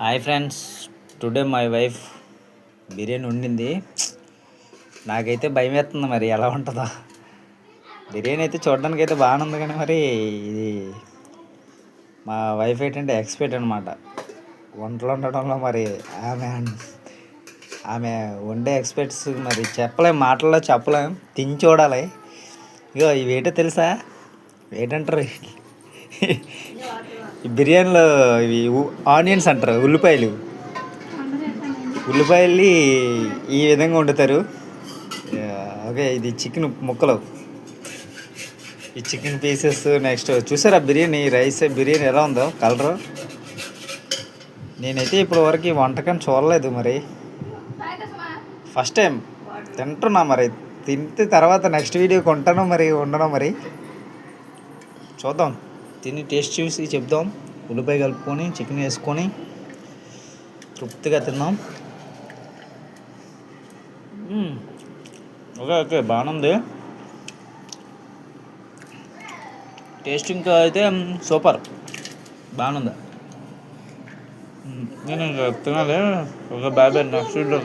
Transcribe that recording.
Hi friends, today my wife biryani వండింది. నాకైతే భయం వేస్తుంది, మరి ఎలా ఉంటుందో. బిర్యానీ అయితే చూడడానికి అయితే బాగానే ఉంది, కానీ మరి ఇది మా వైఫ్ ఏంటంటే ఎక్స్పర్ట్ అనమాట వంటలు వండడంలో. మరి ఆమె ఆమె వండే ఎక్స్పర్ట్స్ మరి చెప్పలేం, మాటల్లో చెప్పలేం, తిని చూడాలి. ఇగో ఇవేటో తెలుసా, ఏంటంటారు ఈ బిర్యానీలో ఇవి ఆనియన్స్ అంటారు, ఉల్లిపాయలు ఈ విధంగా వండుతారు. ఓకే, ఇది చికెన్ ముక్కలు, ఈ చికెన్ పీసెస్. నెక్స్ట్ చూసారా బిర్యానీ రైస్, బిర్యానీ ఎలా ఉందో కలరు. నేనైతే ఇప్పుడు వరకు ఈ వంటకం చూడలేదు, మరి ఫస్ట్ టైం తింటున్నా. మరి తింటే తర్వాత నెక్స్ట్ వీడియో కొంటాను, మరి ఉండను. మరి చూద్దాం, తిని టేస్ట్ చూసి చెప్దాం. ఉల్లిపాయ కలుపుకొని చికెన్ వేసుకొని తృప్తిగా తిందాం. ఓకే ఓకే, బాగానే ఉంది టేస్ట్. ఇంకా అయితే సూపర్, బాగానుంది. నేను తినాలి. ఒక బాయ్ నెక్స్ట్ వీడియో.